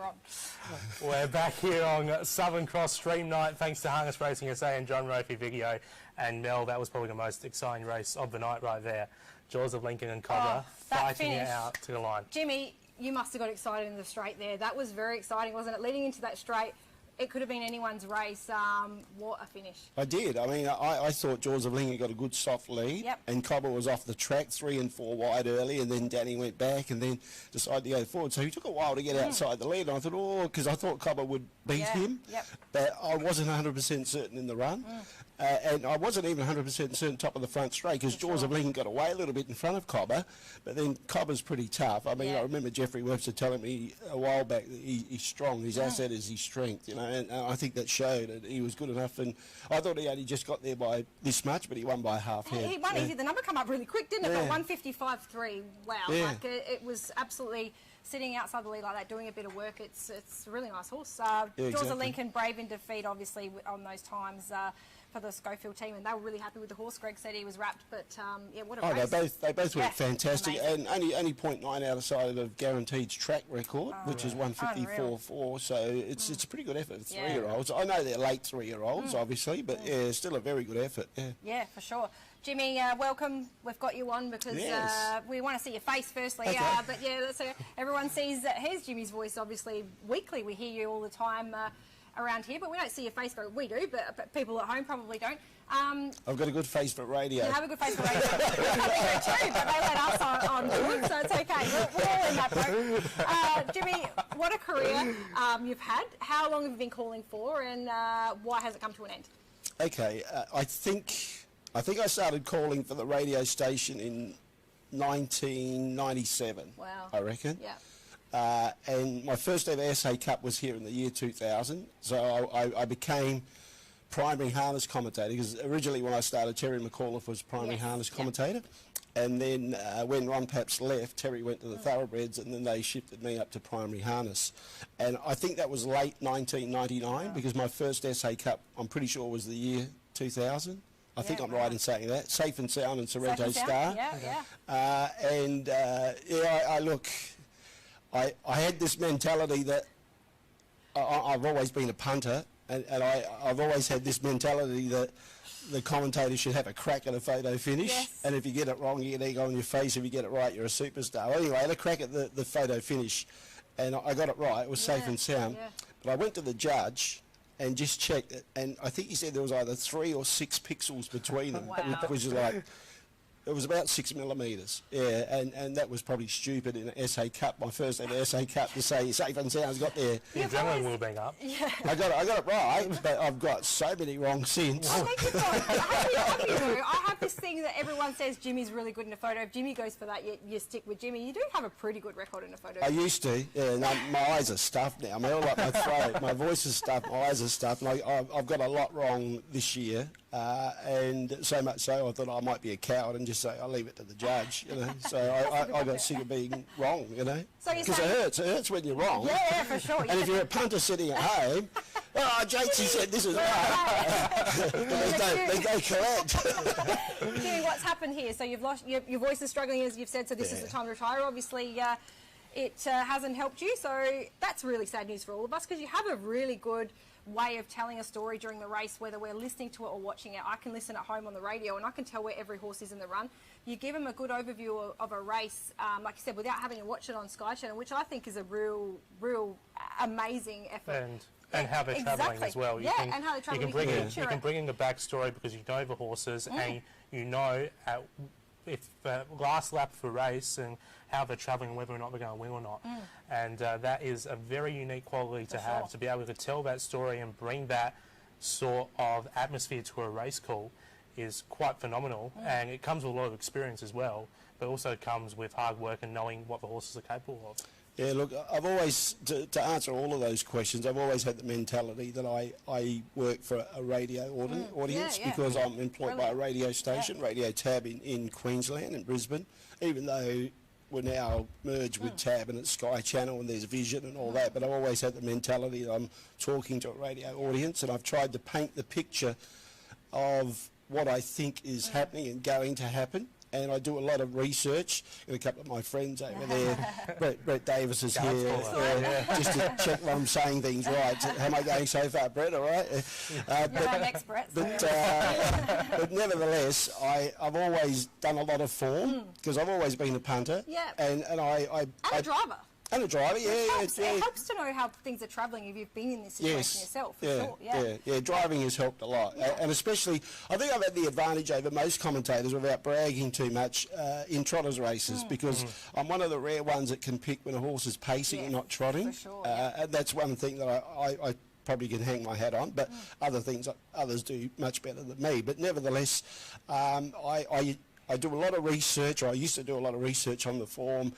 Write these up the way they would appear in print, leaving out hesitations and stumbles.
on. We're back here on Southern Cross Stream Night, thanks to Harness Racing SA and John Rothe video. And Mel, that was probably the most exciting race of the night right there. Jaws of Lincoln and Cobber fighting it out to the line. Jimmy, you must have got excited in the straight there. That was very exciting, wasn't it? Leading into that straight, it could have been anyone's race. What a finish. I did. I mean, I thought Jaws of Lincoln got a good soft lead. Yep. And Cobber was off the track 3 and 4 wide early, and then Danny went back and then decided to go forward. So he took a while to get outside the lead. And I thought, oh, because I thought Cobber would beat him. Yep. But I wasn't 100% certain in the run. And I wasn't even 100% certain top of the front straight because Jaws of Lincoln got away a little bit in front of Cobber, but then Cobber's pretty tough. I mean, I remember Jeffrey Webster telling me a while back that he's strong. His asset is his strength, you know, and I think that showed that he was good enough. And I thought he only just got there by this much, but he won by half head. He won. The number come up really quick, didn't it? But 155.3. Wow, like it was absolutely sitting outside the lead like that, doing a bit of work. It's a really nice horse. Jaws of Lincoln, brave in defeat, obviously, on those times. For the Schofield team, and they were really happy with the horse. Greg said he was wrapped, but yeah, what a race. They both went fantastic, and only 0.9 outside of Guaranteed's track record, which is 154.4. So it's a pretty good effort for 3-year-olds. I know they're late 3-year-olds, obviously, but yeah, still a very good effort. Yeah, for sure. Jimmy, welcome. We've got you on because we want to see your face firstly. But yeah, so everyone sees here's Jimmy's voice. Obviously, weekly we hear you all the time. Around here, but we don't see your face very. We do, but people at home probably don't. I've got a good face for radio. You have a good face for radio. Too, but they let us on board, so it's okay. We're all in that boat. Jimmy, what a career you've had. How long have you been calling for, and why has it come to an end? Okay, I think I started calling for the radio station in 1997. Wow. I reckon. Yeah. And my first ever SA Cup was here in the year 2000, so I became primary harness commentator, because originally when I started, Terry McAuliffe was primary harness commentator, and then when Ron Papps left, Terry went to the thoroughbreds, and then they shifted me up to primary harness. And I think that was late 1999, because my first SA Cup, I'm pretty sure, was the year 2000. I think I'm right in saying that. Safe and Sound and Sorrento Star. Look, I had this mentality that I've always been a punter, and I've always had this mentality that the commentator should have a crack at a photo finish, and if you get it wrong, you get egg on your face. If you get it right, you're a superstar. Well, anyway, I had a crack at the photo finish, and I got it right. It was Safe and Sound. But I went to the judge and just checked it, and I think he said there was either 3 or 6 pixels between them, which is like... It was about 6 millimetres, and that was probably stupid in an SA Cup, my first ever SA Cup, to say Safe and Sound's got there. The adrenaline will bang up. I got it right, but I've got so many wrong since. I think you've got, I have this thing that everyone says Jimmy's really good in a photo. If Jimmy goes for that, you stick with Jimmy. You do have a pretty good record in a photo. I used to, no, my eyes are stuffed now. I mean, like my throat, my voice is stuffed, my eyes are stuffed, and I've got a lot wrong this year. And so much so I thought I might be a coward and just say I'll leave it to the judge, you know. So I got sick of being wrong, you know, because it hurts when you're wrong. Yeah, for sure. And if you're a punter sitting at home, JT said this is right. There's no correct. Jimmy, what's happened here? So you've lost your voice is struggling, as you've said. So this is the time to retire. Obviously, it hasn't helped you. So that's really sad news for all of us, because you have a really good way of telling a story during the race, whether we're listening to it or watching it. I can listen at home on the radio and I can tell where every horse is in the run. You give them a good overview of a race, like you said, without having to watch it on Sky Channel, which I think is a real amazing effort. And how they're travelling as well. And how they're travelling. You can bring in the backstory, because you know the horses and you know if last lap of a race and how they're travelling, whether or not they're going to win or not. And that is a very unique quality to have, to be able to tell that story and bring that sort of atmosphere to a race call is quite phenomenal. And it comes with a lot of experience as well, but also comes with hard work and knowing what the horses are capable of. Yeah, look, I've always, to answer all of those questions, I've always had the mentality that I work for a radio audience because I'm employed by a radio station, Radio Tab in Queensland, in Brisbane, even though we're now merged with Tab and it's Sky Channel and there's Vision and all that, but I've always had the mentality that I'm talking to a radio audience, and I've tried to paint the picture of what I think is happening and going to happen. and I do a lot of research. Got a couple of my friends over there. Brett Davis is here just to check that I'm saying things right. How am I going so far, Brett? All right. You're our next Brett. But nevertheless, I've always done a lot of form because I've always been a punter. Yeah. And a driver. And a driver, It helps to know how things are travelling if you've been in this situation yourself, for sure. Yeah, driving has helped a lot. And especially, I think I've had the advantage over most commentators without bragging too much in trotters races because I'm one of the rare ones that can pick when a horse is pacing and not trotting. For sure, and that's one thing that I probably can hang my hat on, but other things others do much better than me. But nevertheless, I do a lot of research, or I used to do a lot of research on the form,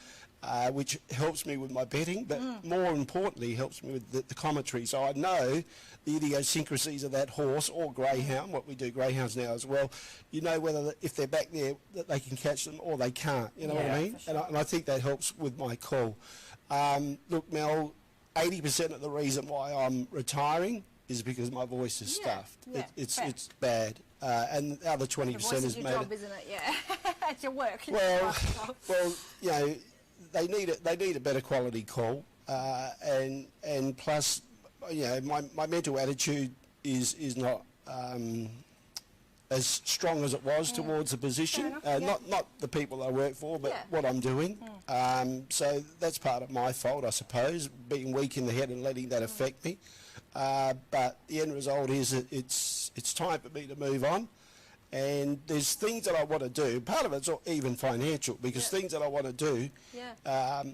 which helps me with my betting, but more importantly helps me with the commentary. So I know the idiosyncrasies of that horse or greyhound, what we do greyhounds now as well. You know whether if they're back there that they can catch them or they can't, you know what I mean? Sure. And I think that helps with my call. Look, Mel, 80% of the reason why I'm retiring is because my voice is stuffed. It's bad. And the other 20% is your made job, isn't it? Yeah. It's your work. Well, you know, they need a better quality call, and plus, you know, my mental attitude is not as strong as it was towards the position. Not the people I work for, but what I'm doing. So that's part of my fault, I suppose, being weak in the head and letting that affect me. But the end result is that it's time for me to move on. And there's things that I want to do. Part of it's even financial, because things that I want to do, I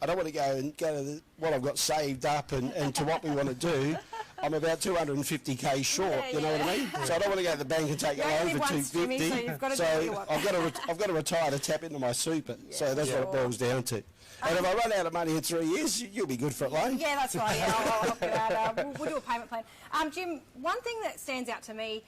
don't want to go to what I've got saved up and to what we want to do. I'm about 250k short, you know what I mean? So I don't want to go to the bank and take a loan for 250. So you've got to so I've got to retire to tap into my super. So that's what it boils down to. And if I run out of money in 3 years, you'll be good for a loan. Yeah, that's right. Yeah, I'll look at that. We'll do a payment plan. Jim, one thing that stands out to me,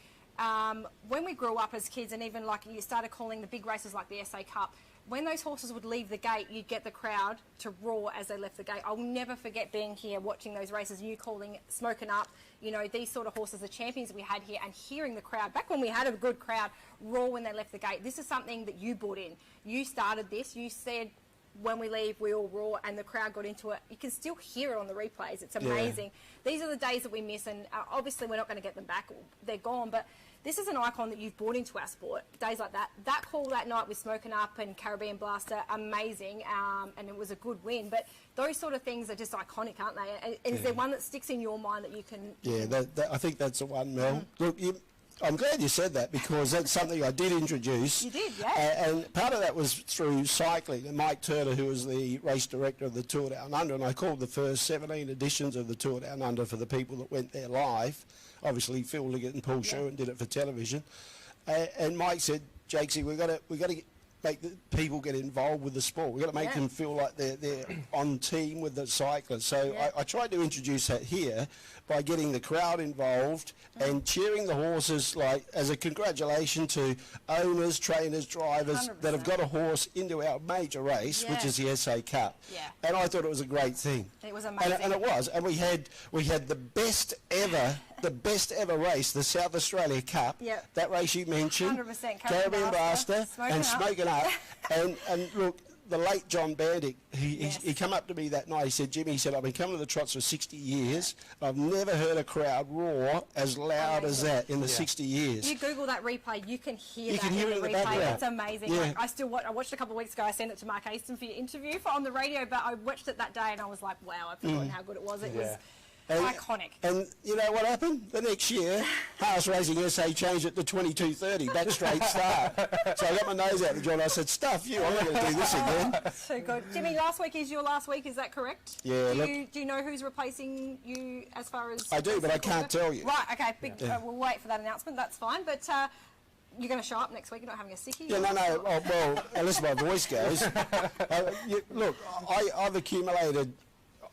when we grew up as kids, and even like you started calling the big races like the SA Cup, when those horses would leave the gate, you'd get the crowd to roar as they left the gate. I'll never forget being here watching those races and you calling Smoking Up, you know, these sort of horses, the champions that we had here, and hearing the crowd, back when we had a good crowd, roar when they left the gate. This is something that you brought in. You started this. You said, when we leave, we all roar, and the crowd got into it. You can still hear it on the replays. It's amazing. These are the days that we miss, and obviously we're not going to get them back. They're gone, but this is an icon that you've brought into our sport. Days like that. That call that night with Smoking Up and Caribbean Blaster, amazing, and it was a good win. But those sort of things are just iconic, aren't they? And is there one that sticks in your mind that you can... Yeah, I think that's the one, Mel. Look, I'm glad you said that, because that's something I did introduce. You did, yeah. And part of that was through cycling. And Mike Turner, who was the race director of the Tour Down Under, and I called the first 17 editions of the Tour Down Under for the people that went there live. Obviously, Phil Liggett and Paul Sherwin did it for television. And Mike said, Jakesy, we've got to make the people get involved with the sport. We've got to make them feel like they're on team with the cyclists. So I tried to introduce that here by getting the crowd involved and cheering the horses, like as a congratulation to owners, trainers, drivers 100%. That have got a horse into our major race, which is the SA Cup. And I thought it was a great thing. It was amazing. And it was. And we had the best ever race, the South Australia Cup. That race you mentioned. 100%. Caribbean Blaster and Smoking Up. And look, the late John Bandick, he come up to me that night. He said, Jimmy, he said, I've been coming to the trots for 60 years. I've never heard a crowd roar as loud as that in the 60 years. You Google that replay, you can hear that in the replay. It's amazing. Like, I watched a couple of weeks ago. I sent it to Mark Aston for your interview on the radio, but I watched it that day and I was like, wow, I've forgotten how good it was. It was iconic. And you know what happened? The next year, Horse Racing SA changed it to 22:30, back straight start. So I got my nose out the joint. I said, stuff you, I'm not going to do this again. So good. Jimmy, last week is your last week, is that correct? Yeah. Do you know who's replacing you as far as... I do, but I can't tell you. Right, okay. We'll wait for that announcement. That's fine. But you're going to show up next week? You're not having a sickie? Yeah, no. Oh, well, unless my voice goes. Look, I've accumulated...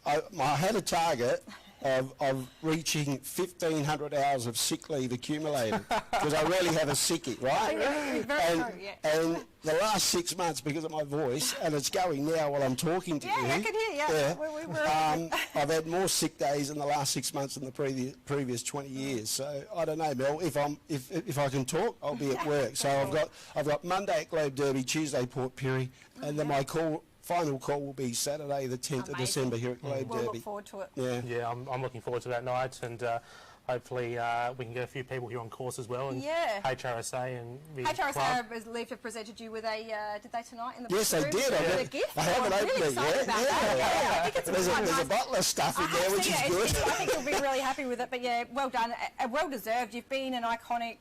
I had a target of reaching 1,500 hours of sick leave accumulated because I really have a sickie, right? And the last 6 months, because of my voice, and it's going now while I'm talking to you. Yeah, I can hear you. I've had more sick days in the last 6 months than the previous 20 years. So I don't know, Mel. If I can talk, I'll be at work. So I've got Monday at Globe Derby, Tuesday Port Pirie, and then my final call will be Saturday the 10th of December here at Globe Derby. We'll look forward to it. Yeah, I'm looking forward to that night, and hopefully we can get a few people here on course as well. And HRSA and HRSA has leave have presented you with a did they tonight in the Yes, they did. A gift. I haven't opened it yet. I think it's There's a bottle of stuff in there, which is good. I think you'll be really happy with it. But yeah, well done, well deserved. You've been an iconic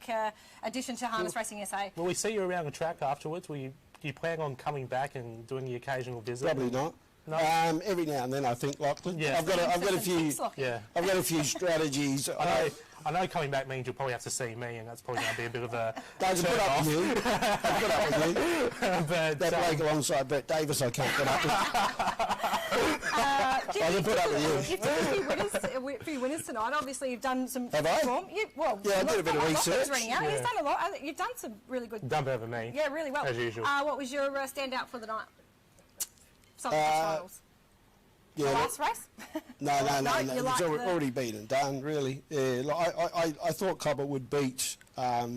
addition to Harness Racing SA. Will we see you around the track afterwards? Do you plan on coming back and doing the occasional visit? Probably not. No. Every now and then, I think, Lachlan. Yeah. I've got a few. Yeah. I've got a few strategies. I know coming back means you'll probably have to see me, and that's probably going to be a bit of a. Don't put up with you. I'll put up with you. But that bloke alongside Brett Davis, I can't put up with. I can put up with you. You've done a few winners tonight. Obviously, you've done some. Have I? I did a bit of research. You've done a lot. You've done some really good. Done better than me. Yeah, really well. As usual. What was your standout for the night? Some of the finals. Yeah, the last race? No. It's already been and done, really. Yeah, I thought Cobber would beat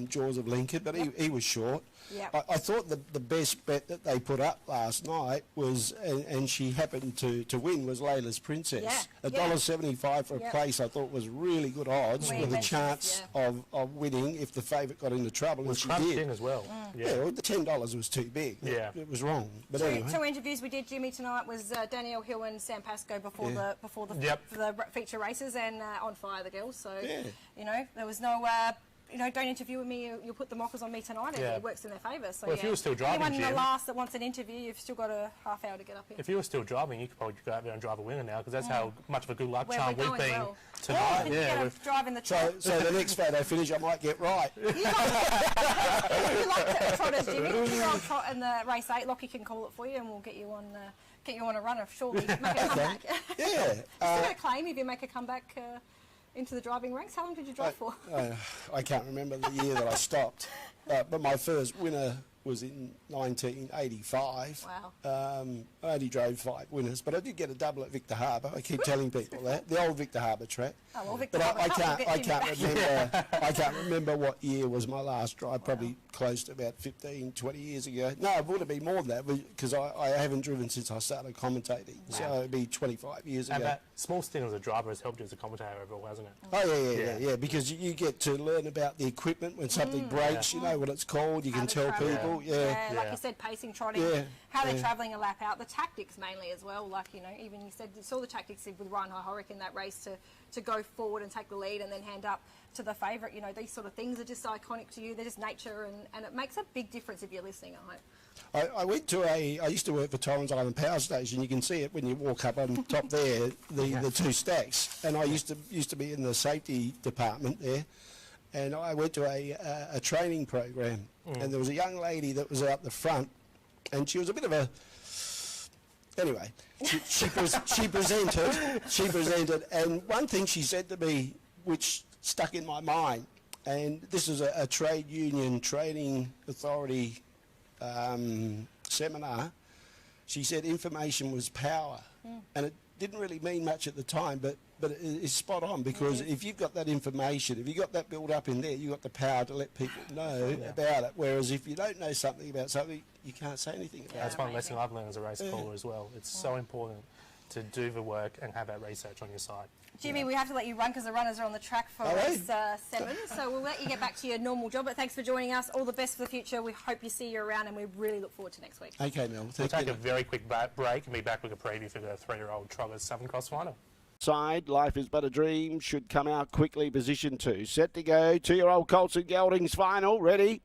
Jaws of Lincoln, but he was short. Yep. I thought the best bet that they put up last night was, and she happened to win, was Layla's Princess. $1.75 for a place I thought was really good odds with a chance of winning if the favourite got into trouble, and she did. In as well. Well, the $10 was too big. Yeah. It was wrong. But anyway. Two interviews we did, Jimmy, tonight was Danielle Hill and Sam Pascoe before the feature races, and on fire the girls. So you know there was no. Don't interview with me, you'll put the mockers on me tonight, and it works in their favour. So, if you were still driving, anyone in the last that wants an interview, you've still got a half hour to get up here. If you were still driving, you could probably go out there and drive a winner now, because that's how much of a good luck charm we've been tonight. We've driving the truck. So the next photo finish, I might get right. You like trotters, Jimmy. You're on trot in the race 8. Lockie can call it for you, and we'll get you on a runner shortly. Make a comeback. Yeah. Still got a claim if you make a comeback. Into the driving ranks? How long did you drive for? I can't remember the year that I stopped, but my first winner was in 1985. Wow. I only drove 5 winners, but I did get a double at Victor Harbour. I keep telling people that. The old Victor Harbour track. Oh, well, Victor but Harbour I can't remember what year was my last drive, probably close to about 15, 20 years ago. No, it would have been more than that, because I haven't driven since I started commentating. Wow. So it'd be 25 years ago. And that small stint as a driver has helped you as a commentator overall, hasn't it? Oh, yeah, because you get to learn about the equipment when something breaks, you know what it's called, you can tell people. Like you said, pacing, trotting, how they're travelling a lap out, the tactics mainly as well. Like, even you said, you saw the tactics with Ryan Horick in that race to go forward and take the lead and then hand up to the favourite. These sort of things are just iconic to you. They're just nature, and it makes a big difference if you're listening at home. I used to work for Torrens Island Power Station. You can see it when you walk up on top there, the 2 stacks. And I used to be in the safety department there. And I went to a training program, and there was a young lady that was out the front, and she was a bit of a. Anyway, she presented, and one thing she said to me, which stuck in my mind, and this is a trade union training authority seminar. She said information was power, and it didn't really mean much at the time, but it's spot on, because if you've got that information, if you've got that build up in there, you've got the power to let people know about it. Whereas if you don't know something about something, you can't say anything about it. That's one lesson I've learned as a race caller as well. It's so important to do the work and have that research on your side. Jimmy, we have to let you run because the runners are on the track for race 7, so we'll let you get back to your normal job, but thanks for joining us. All the best for the future. We hope you see you around, and we really look forward to next week. Okay, Mel. We'll take a very quick break and be back with a preview for the 3-year-old Trotters Southern Cross Final. Side, Life is But a Dream should come out quickly. Position 2, set to go. 2-year-old Colts and Geldings final. Ready?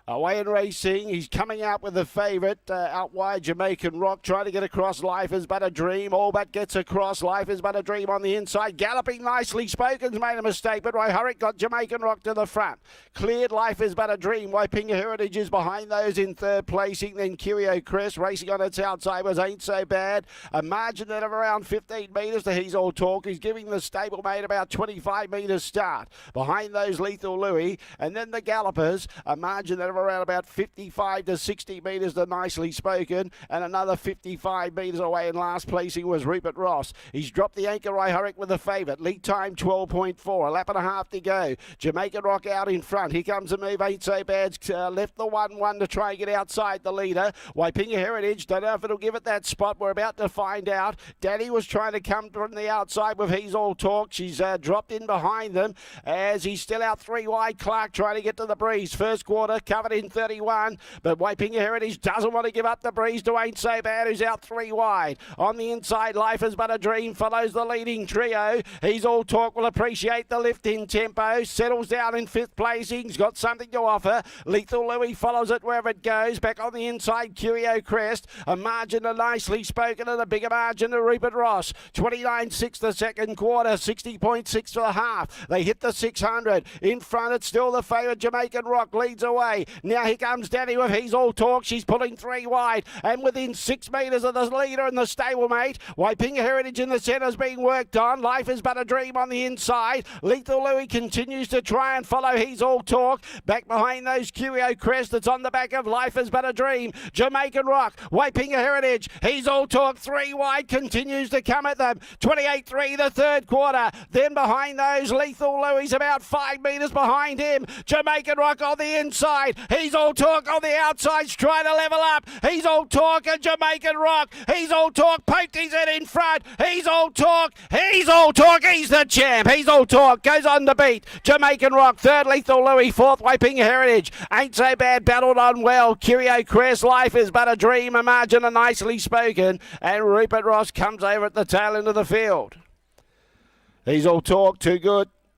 Away in racing, he's coming out with the favourite, out wide Jamaican Rock, trying to get across. Life is but a dream, all but gets across. Life is but a dream on the inside, galloping nicely. Spoken's made a mistake, but Roy Hurrick got Jamaican Rock to the front. Cleared Life is but a dream. Wiping Heritage is behind those in third placing. Then Curio Chris racing on its outside was Ain't So Bad. A margin of around 15 metres to He's All Talk. He's giving the stablemate about 25 metres start. Behind those Lethal Louis, and then the Gallopers, a margin of around about 55 to 60 metres to Nicely Spoken, and another 55 metres away in last placing was Rupert Ross. He's dropped the anchor Roy Hurrick with the favourite. Lead time 12.4, a lap and a half to go. Jamaican Rock out in front. Here comes a move. Ain't So Bad left the 1-1 to try and get outside the leader. Wiping Heritage, don't know if it'll give it that spot. We're about to find out. Danny was trying to come from the outside with He's All Talk. She's dropped in behind them as he's still out 3 wide. Clark trying to get to the breeze. First quarter covered in 31, but Wiping Heritage doesn't want to give up the breeze to Ain't So Bad, who's out 3 wide. On the inside, Life is but a dream follows the leading trio. He's All Talk will appreciate the lift in tempo. Settles down in 5th placing. He's got something to offer. Lethal Louis follows it wherever it goes. Back on the inside, Curio Crest. A margin of Nicely Spoken and a bigger margin to Rupert Ross. 29.6 the second quarter, 60.6 for the half. They hit the 600. In front, it's still the favourite. Jamaican Rock leads away. Now here comes Danny with He's All Talk. She's pulling 3 wide and within 6 metres of the leader and the stablemate. Wiping Heritage in the centre is being worked on. Life is but a dream on the inside. Lethal Louis continues to try and follow He's All Talk. Back behind those Curio Crest that's on the back of Life is but a dream. Jamaican Rock, Wiping Heritage. He's All Talk 3 wide, continues to come at them. 28.3 the third quarter. Then behind those, Lethal Louis about 5 metres behind him. Jamaican Rock on the inside. He's All Talk on the outside, trying to level up. He's All Talk and Jamaican Rock. He's All Talk, poked his head in front. He's All Talk. He's All Talk. He's the champ. He's All Talk. Goes on the beat. Jamaican Rock, third Lethal Louis, fourth Wiping Heritage. Ain't So Bad, battled on well. Curio Crest, Life is but a dream. A margin of Nicely Spoken. And Rupert Ross comes over at the tail end of the field. He's All Talk, too good.